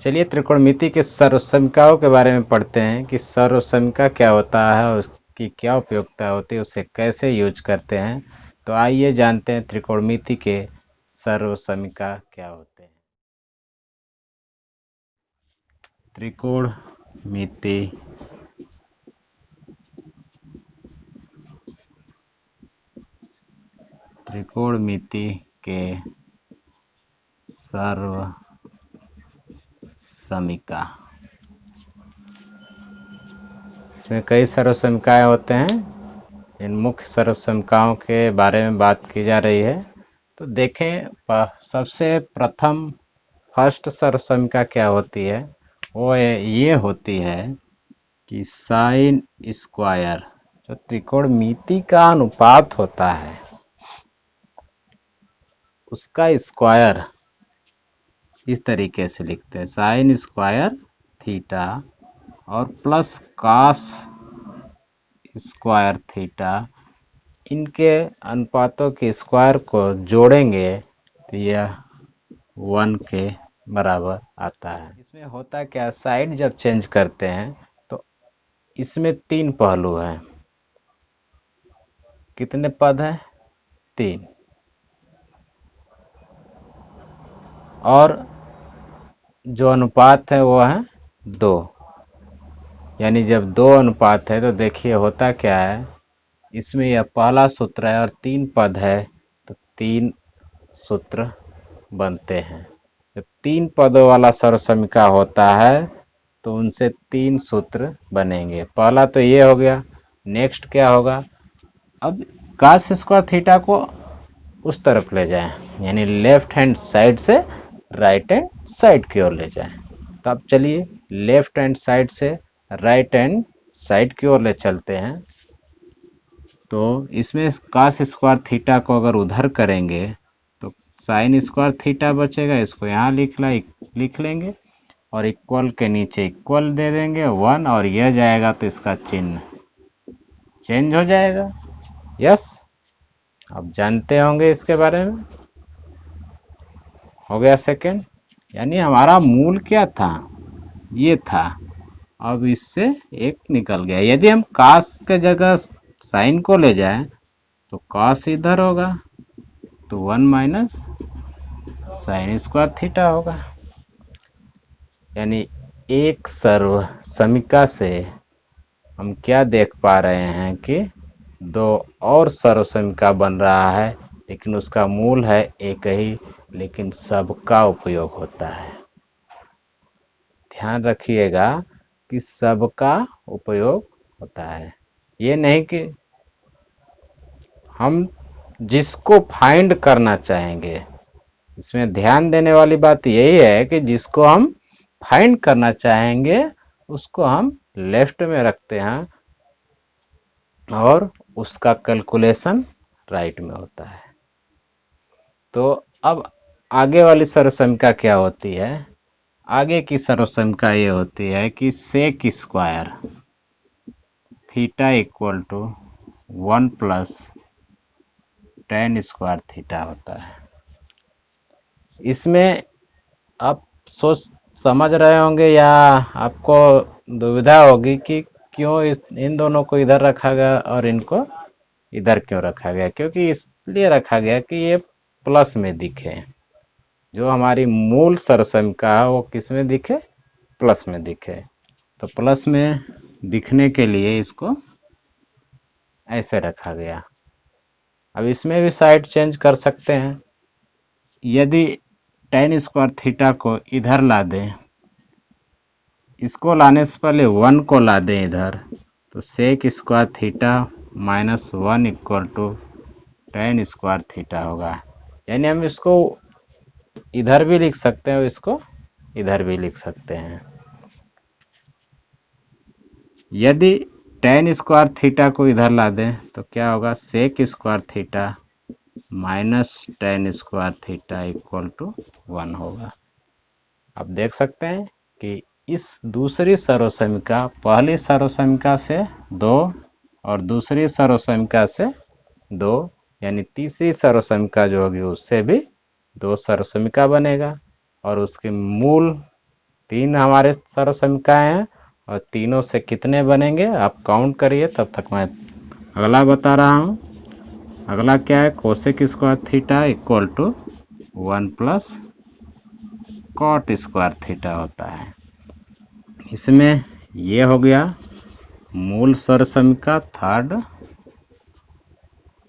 चलिए त्रिकोणमिति के सर्वसमीकाओं के बारे में पढ़ते हैं कि सर्वसमीका क्या होता है और उसकी क्या उपयोगिता होती है, उसे कैसे यूज करते हैं। तो आइए जानते हैं त्रिकोणमिति के सर्वसमीका क्या होते हैं। त्रिकोणमिति त्रिकोणमिति के सर्वसमीका, इसमें कई सर्वसमीकाएं होते हैं। इन मुख्य सर्वसमीकाओं के बारे में बात की जा रही है। तो देखें, सबसे प्रथम फर्स्ट सर्वसमीका क्या होती है। वो ये होती है कि साइन स्क्वायर, जो त्रिकोणमिति का अनुपात होता है, उसका स्क्वायर इस तरीके से लिखते हैं, साइन स्क्वायर थीटा और प्लस कॉस स्क्वायर थीटा, इनके अनुपातों के स्क्वायर को जोड़ेंगे तो यह 1 के बराबर आता है। इसमें होता क्या, साइड जब चेंज करते हैं तो इसमें 3 पहलू हैं। कितने पद हैं? 3। और जो अनुपात है वो है 2। यानी जब 2 अनुपात है तो देखिए होता क्या है, इसमें यह पहला सूत्र है और 3 पद है तो 3 सूत्र बनते हैं। जब 3 पदों वाला सर्वसमीका होता है तो उनसे 3 सूत्र बनेंगे। पहला तो ये हो गया। नेक्स्ट क्या होगा, अब cos स्क्वायर थीटा को उस तरफ ले जाएं, यानी लेफ्ट हैंड साइड से राइट हैंड साइड की ओर ले जाएं। तो अब चलिए लेफ्ट हैंड साइड से राइट हैंड साइड की ओर ले चलते हैं। तो इसमें cos स्क्वायर थीटा को अगर उधर करेंगे तो साइन स्क्वायर थीटा बचेगा, इसको यहाँ लिख लेंगे और इक्वल के नीचे इक्वल दे देंगे 1, और यह जाएगा तो इसका चिन्ह चेंज हो जाएगा। यस, अब जानते होंगे इसके बारे में। हो गया सेकंड, यानी हमारा मूल क्या था, ये था। अब इससे एक निकल गया। यदि हम cos के जगह साइन को ले जाएं तो cos इधर होगा तो 1 माइनस साइन स्क्वायर थीटा होगा। यानी एक सर्वसमीका से हम क्या देख पा रहे हैं कि 2 और सर्वसमीका बन रहा है, लेकिन उसका मूल है एक ही, लेकिन सबका उपयोग होता है। ध्यान रखिएगा कि सबका उपयोग होता है। ये नहीं कि हम जिसको फाइंड करना चाहेंगे, इसमें ध्यान देने वाली बात यही है कि जिसको हम फाइंड करना चाहेंगे उसको हम लेफ्ट में रखते हैं और उसका कैलकुलेशन राइट में होता है। तो अब आगे वाली सर्वसमीका क्या होती है? आगे की सर्वसमीका ये होती है कि sec square theta equal to 1 plus tan square theta होता है। इसमें आप समझ रहे होंगे या आपको दुविधा होगी कि क्यों इन दोनों को इधर रखा गया और इनको इधर क्यों रखा गया। क्योंकि इसलिए रखा गया कि ये प्लस में दिखे। जो हमारी मूल सर्वसमीका है वो किस में दिखे? प्लस में दिखे। तो प्लस में दिखने के लिए इसको ऐसे रखा गया। अब इसमें भी साइड चेंज कर सकते हैं। यदि tan स्क्वायर थीटा को इधर ला दें, इसको लाने से पहले 1 को ला दें इधर, तो sec square theta minus 1 equal to tan square theta होगा। यानी हम इसको इधर भी लिख सकते हैं और इसको इधर भी लिख सकते हैं। यदि tan स्क्वायर थीटा को इधर ला दें तो क्या होगा, sec square theta minus tan square theta equal to 1 होगा। अब देख सकते हैं कि इस दूसरी सर्वसमीका पहली सर्वसमीका से 2 और दूसरी सर्वसमीका से 2, यानी तीसरी सर्वसमीका जो होगी उससे भी 2 सर्वसमीका बनेगा और उसके मूल तीन हमारे सर्व समीकरण हैं और तीनों से कितने बनेंगे आप काउंट करिए, तब तक मैं अगला बता रहा हूँ। अगला क्या है, cosec square theta equal to 1 plus cot square theta होता है। इसमें ये हो गया मूल सर्व समीकरण थर्ड।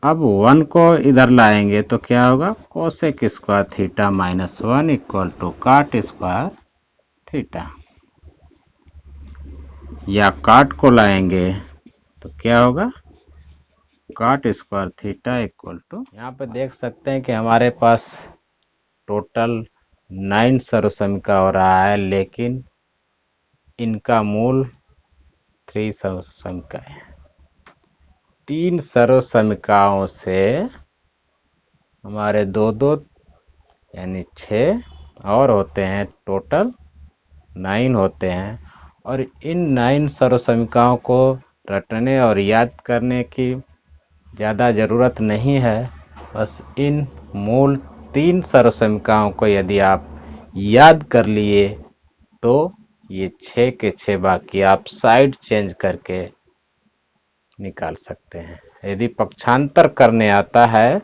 अब 1 को इधर लाएंगे तो क्या होगा, cosec square theta minus 1 equal to cot square theta. या कॉट को लाएंगे तो क्या होगा, cot square theta equal to, यहाँ पे देख सकते हैं कि हमारे पास टोटल 9 सर्व समीकरण हो रहा है, लेकिन इनका मूल 3 सर्व समीकरण है। 3 सर्व समीकरणों से हमारे दो दो यानी 6 और होते हैं, टोटल 9 होते हैं। और इन 9 सर्व समीकरणों को रटने और याद करने की ज़्यादा ज़रूरत नहीं है। बस इन मूल 3 सर्व समीकरणों को यदि आप याद कर लिए तो ये 6 के 6 बाकी आप साइड चेंज करके निकाल सकते हैं। यदि पक्षांतर करने आता है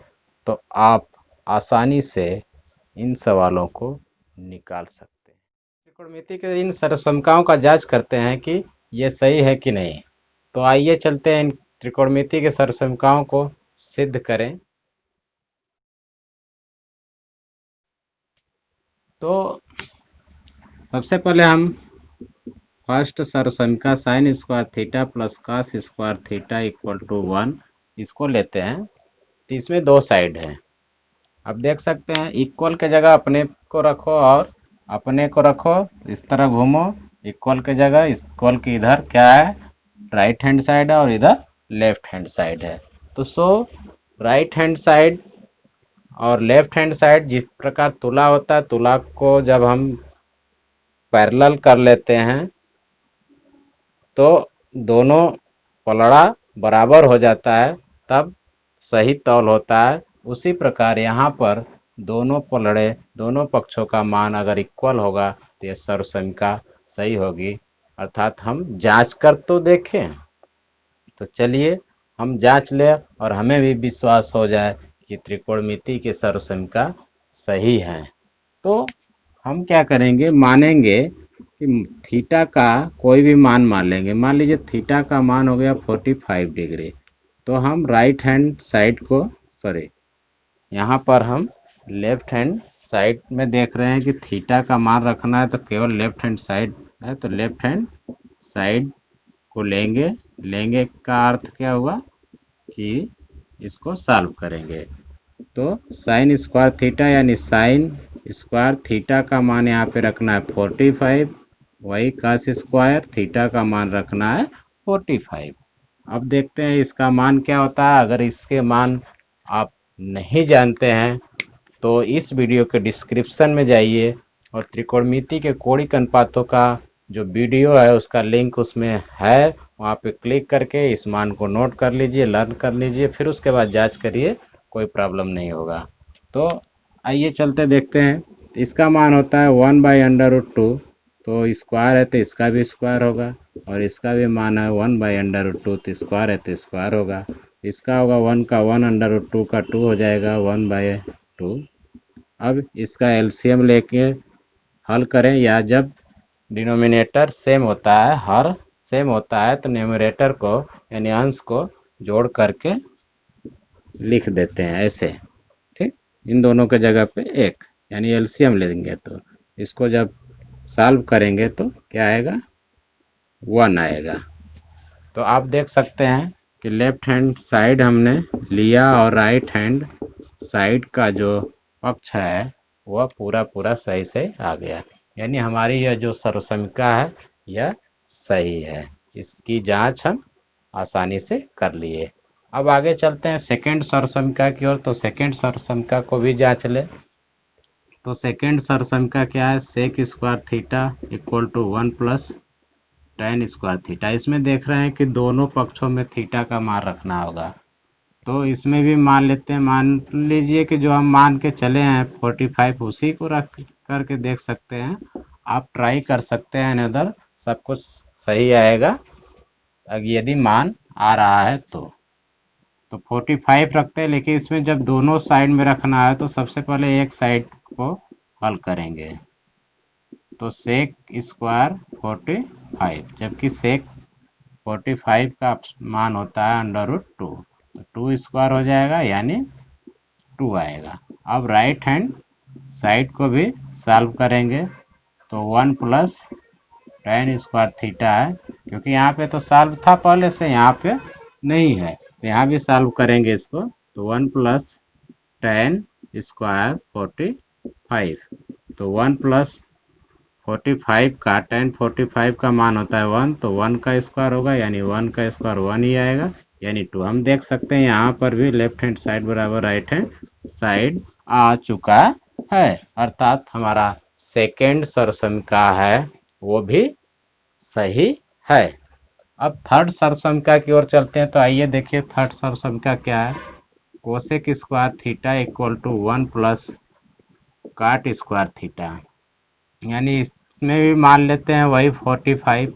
तो आप आसानी से इन सवालों को निकाल सकते हैं। त्रिकोणमिति के इन सर्व समीकरणों का जांच करते हैं कि ये सही है कि नहीं। तो आइए चलते हैं इन त्रिकोणमिति के सर्व समीकरणों को सिद्ध करें। तो सबसे पहले हम फर्स्ट सर्व समीकरण sine square theta plus cos square theta equal to 1 इसको लेते हैं। तो इसमें दो साइड है। अब देख सकते हैं इक्वल के जगह अपने को रखो और अपने को रखो, इस तरह घूमो। इक्वल के जगह इक्वल के इधर क्या है, राइट हैंड साइड है और इधर लेफ्ट हैंड साइड है। तो सो राइट हैंड साइड और लेफ्ट हैंड साइड जिस प्रकार तुला होता है, तुला को जब हम पैरेलल कर लेते हैं तो दोनों पलड़ा बराबर हो जाता है, तब सही तौल होता है। उसी प्रकार यहाँ पर दोनों पलड़े, दोनों पक्षों का मान अगर इक्वल होगा तो यह सर्व समीकरण सही होगी। अर्थात हम जांच कर तो देखें। तो चलिए हम जांच ले और हमें भी विश्वास हो जाए कि त्रिकोणमिति के सर्व समीकरण सही हैं। तो हम क्या करेंगे, मानेंगे कि थीटा का कोई भी मान मान लेंगे। मान लीजिए थीटा का मान हो गया 45 डिग्री। तो हम राइट हैंड साइड को, सॉरी यहाँ पर हम लेफ्ट हैंड साइड में देख रहे हैं कि थीटा का मान रखना है तो केवल लेफ्ट हैंड साइड है, तो लेफ्ट हैंड साइड को लेंगे। लेंगे का अर्थ क्या हुआ कि इसको सॉल्व करेंगे। तो साइन स्क्वायर थीटा यानी साइन स्क्वायर थीटा का मान यहाँ पे रखना है 45, वही कॉस स्क्वायर थीटा का मान रखना है 45। अब देखते हैं इसका मान क्या होता है। अगर इसके मान आप नहीं जानते हैं तो इस वीडियो के डिस्क्रिप्शन में जाइए और त्रिकोणमिति के कोणिक अनुपातों का जो वीडियो है उसका लिंक उसमें है, वहाँ पे क्लिक करके इस मान को नोट कर लीजिए, लर्न कर लीजिए, फिर उसके बाद जांच करिए, कोई प्रॉब्लम नहीं होगा। तो आइए चलते देखते हैं। इसका मान होता है 1/√2। तो स्क्वायर है तो इसका भी स्क्वायर होगा और इसका भी मान है 1/√2, तो स्क्वायर है तो स्क्वायर होगा। इसका होगा 1 का 1/√2 का 2 हो जाएगा 1/2। अब इसका एलसीएम लेके हल करें, या जब डिनोमिनेटर सेम होता है, हर सेम होता है, तो न्यूमरेटर को यानी अंश को जोड़ करके लिख देते हैं ऐसे। ठीक, इन दोनों के जगह पे एक यानी एलसीएम लेंगे तो इसको जब सॉल्व करेंगे तो क्या आएगा, 1 आएगा। तो आप देख सकते हैं कि लेफ्ट हैंड साइड हमने लिया और राइट हैंड साइड का जो पक्ष है वह पूरा पूरा सही से आ गया। यानी हमारी यह जो सर्व समीकरण है यह सही है। इसकी जांच हम आसानी से कर लिए। अब आगे चलते हैं सेकेंड सर्व समीकरण की ओर। तो सेकेंड सर्व समीकरण को भी जांच ले। तो सेकेंड सर्व समीकरण क्या है, sec square theta equal to 1 plus tan square theta. इसमें देख रहे हैं कि दोनों पक्षों में थीटा का मान रखना होगा। तो इसमें भी मान लेते हैं। मान लीजिए कि जो हम मान के चले हैं 45 उसी को रख करके देख सकते हैं। आप ट्राई कर सकते हैं अनदर, सब कुछ सही आएगा अगर यदि मान आ रहा है तो 45 रखते हैं, लेकिन इसमें जब दोनों साइड में रखना है तो सबसे पहले एक साइड को हल करेंगे। तो सेक स्क्वायर 45, जबकि सेक 45 का मान होता है अंडर रूट 2, तो 2 स्क्वायर हो जाएगा यानी 2 आएगा। अब राइट हैंड साइड को भी सॉल्व करेंगे तो 1 प्लस tan स्क्वायर थीटा है, क्योंकि यहाँ पे तो सॉल्व था पहले से, यहाँ पे नहीं है, तो यहाँ भी सॉल्व करेंगे इसको। तो 1 प्लस tan स्क्वायर 45, तो 1 प्लस 45 का tan 45 का मान होता है 1, तो 1 का स्क्वायर होगा यानी 1 का स्क्वायर 1 ही आएगा यानी 2। हम देख सकते हैं यहाँ पर भी लेफ्ट हैंड साइड बराबर राइट हैंड साइड आ चुका है, अर्थात हमारा सेकेंड सर्वसमीका है वो भी सही है। अब थर्ड सर्वसमीका की ओर चलते हैं, तो आइए देखिए थर्ड सर्वसमीका क्या है। Cosec square theta equal to 1 plus cot square theta, यानी इसमें भी मान लेते हैं वही 45,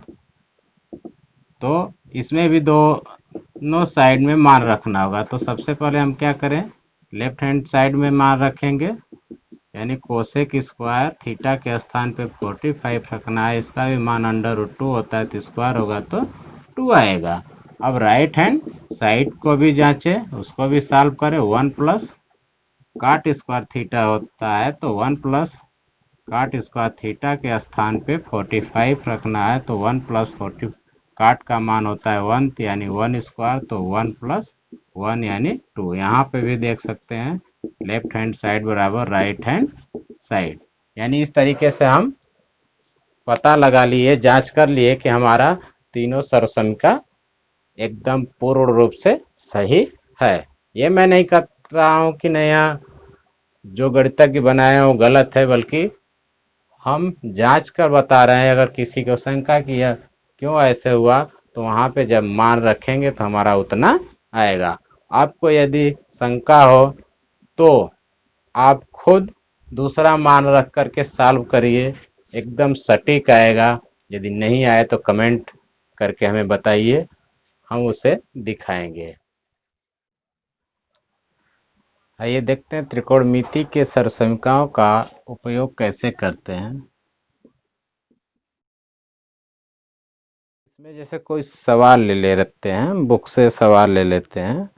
तो इसमें भी दोनों साइड में मान रखना होगा। तो सबसे पहले हम क्या करें, लेफ्ट हैंड साइड में मान रखेंगे, यानी कोसेक स्क्वायर थीटा के स्थान पे 45 रखना है, इसका भी मान अंडर रूट 2 होता है तो स्क्वायर होगा तो 2 आएगा। अब राइट हैंड साइड को भी जांचे, उसको भी सॉल्व करें। 1 प्लस काट स्क्वायर थीटा होता है, तो 1 प्लस काट स्क्वायर थीटा के स्थान पे 45 रखना है, तो 1 प्लस 40 काट का मान होता है 1 यानी 1 स्क्वायर, तो 1 प्लस 1 यानी 2। यहाँ पे भी देख सकते हैं लेफ्ट हैंड साइड बराबर राइट हैंड साइड, यानी इस तरीके से हम पता लगा लिए, जांच कर लिए कि हमारा तीनों सर्वसमीका एकदम पूर्ण रूप से सही है। ये मैं नहीं कर रहा हूँ कि नया जो गणितज्ञ बनाए हैं वो गलत है, बल्कि हम जांच कर बता रहे हैं। अगर किसी को शंका कि यह क्यों ऐसे हुआ, तो वहाँ पे जब मान रखेंगे तो हमारा उतना आएगा। आपको यदि शंका हो तो आप खुद दूसरा मान रख करके सॉल्व करिए, एकदम सटीक आएगा। यदि नहीं आए तो कमेंट करके हमें बताइए, हम उसे दिखाएंगे। आइए देखते हैं त्रिकोणमिति के सर्वसमीकाओं का उपयोग कैसे करते हैं। इसमें जैसे कोई सवाल ले लेते हैं, बुक से सवाल ले लेते हैं।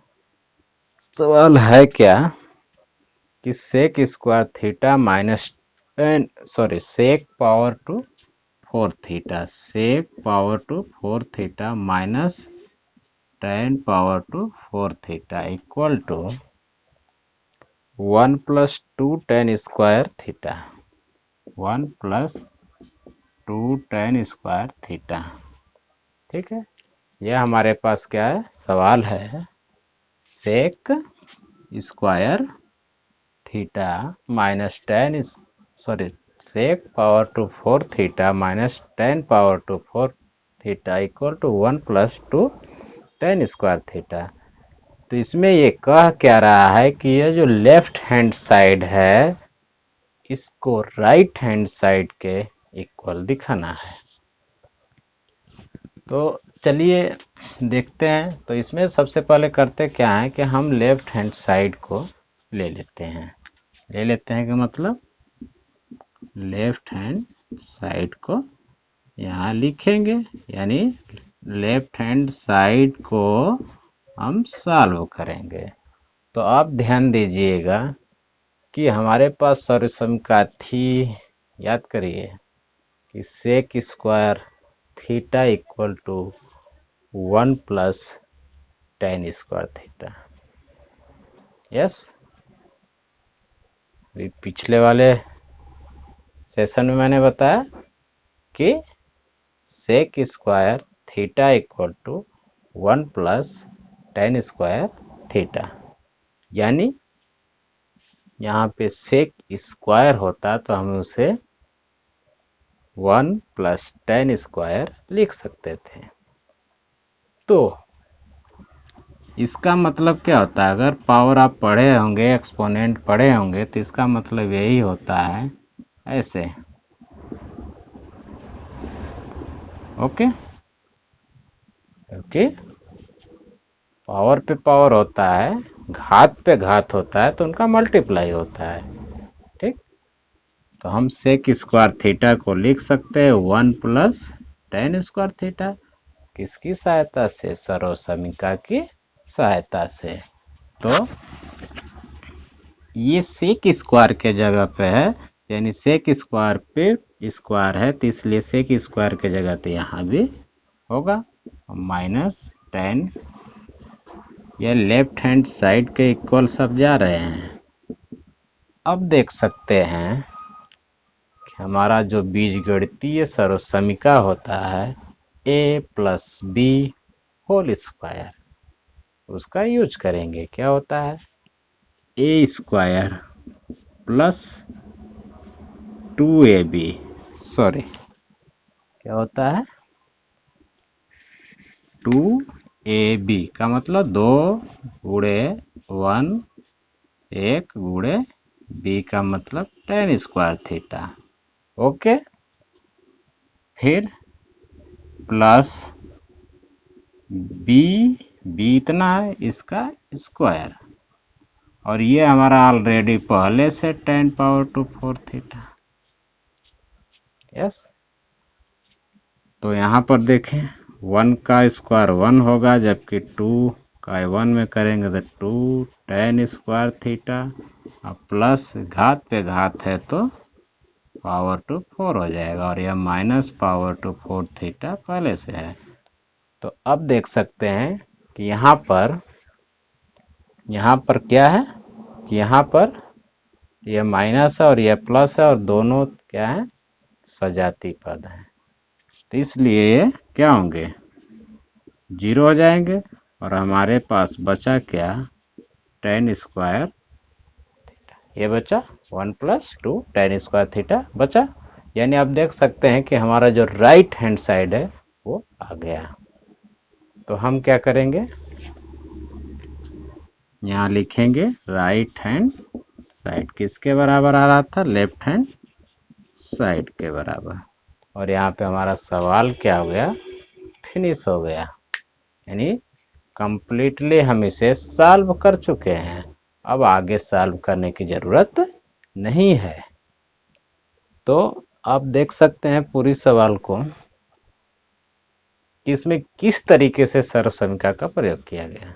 सवाल है क्या कि sec square theta minus sec power to 4 theta, sec power to 4 theta minus tan power to 4 theta equal to 1 plus 2 tan square theta, 1 plus 2 tan square theta. ठीक है, यह हमारे पास क्या है, सवाल है। Sec square theta minus sec power to 4 theta minus tan power to 4 theta equal to 1 plus 2 tan square theta. तो इसमें ये कह क्या रहा है कि ये जो लेफ्ट हैंड साइड है इसको राइट हैंड साइड के इक्वल दिखाना है। तो चलिए देखते हैं। तो इसमें सबसे पहले करते क्या है कि हम लेफ्ट हैंड साइड को ले लेते हैं। कि मतलब लेफ्ट हैंड साइड को यहाँ लिखेंगे, यानी लेफ्ट हैंड साइड को हम सॉल्व करेंगे। तो आप ध्यान दीजिएगा कि हमारे पास सर्वसमीका थी, याद करिए कि sec square theta equal to 1 plus tan square theta. Yes, पिछले वाले सेशन में मैंने बताया कि sec square theta equal to 1 plus tan square theta, यानी यहाँ पे सेक स्क्वायर होता तो हम उसे 1 प्लस tan स्क्वायर लिख सकते थे। तो इसका मतलब क्या होता है, अगर पावर आप पढ़े होंगे, एक्सपोनेंट पढ़े होंगे, तो इसका मतलब यही होता है ऐसे ओके, क्योंकि पावर पे पावर होता है, घात पे घात होता है, तो उनका मल्टीप्लाई होता है। ठीक, तो हम सेक स्क्वायर थीटा को लिख सकते हैं 1 प्लस टेन स्क्वायर थीटा। किसकी सहायता से? सर्वसमीका की सहायता से। तो ये सेक स्क्वायर के जगह पे है, यानी सेक स्क्वायर पे स्क्वायर है, तो इसलिए सेक स्क्वायर के जगह तो यहाँ भी होगा -10। ये लेफ्ट हैंड साइड के इक्वल सब जा रहे हैं। अब देख सकते हैं कि हमारा जो बीजगणितीय सर्वसमीका होता है a plus B whole square, उसका यूज करेंगे। क्या होता है? ए स्क्वायर प्लस 2ab, सॉरी क्या होता है? 2ab का मतलब 2 गुणे 1, 1 गुणे b का मतलब टेन स्क्वायर थीटा। ओके, फिर प्लस बी, बी इतना है, इसका स्क्वायर, और ये हमारा ऑलरेडी पहले से 10⁴ थीटा। यस, तो यहाँ पर देखें 1 का स्क्वायर 1 होगा, जबकि 2 का 1 में करेंगे तो 2 टेन स्क्वायर थीटा, और प्लस घात पे घात है तो पावर टू 4 हो जाएगा, और यह माइनस पावर टू 4 थीटा पहले से है। तो अब देख सकते हैं कि यहाँ पर क्या है कि यहाँ पर यह माइनस है और यह प्लस है, और दोनों क्या है? सजाती पद हैं, तो इसलिए ये क्या होंगे? 0 हो जाएंगे, और हमारे पास बचा क्या? Ten square theta. ये बचा 1 प्लस 2 टेन स्क्वायर थीटा बचा। यानी आप देख सकते हैं कि हमारा जो राइट हैंड साइड है वो आ गया। तो हम क्या करेंगे? यहाँ लिखेंगे राइट हैंड साइड किसके बराबर आ रहा था? लेफ्ट हैंड साइड के बराबर। और यहाँ पे हमारा सवाल क्या हो गया? फिनिश हो गया, यानी कंप्लीटली हम इसे सॉल्व कर चुके हैं। अब आगे सॉल्व करने की जरूरत नहीं है। तो आप देख सकते हैं पूरी सवाल को कि इसमें किस तरीके से सर्वसमीका का प्रयोग किया गया।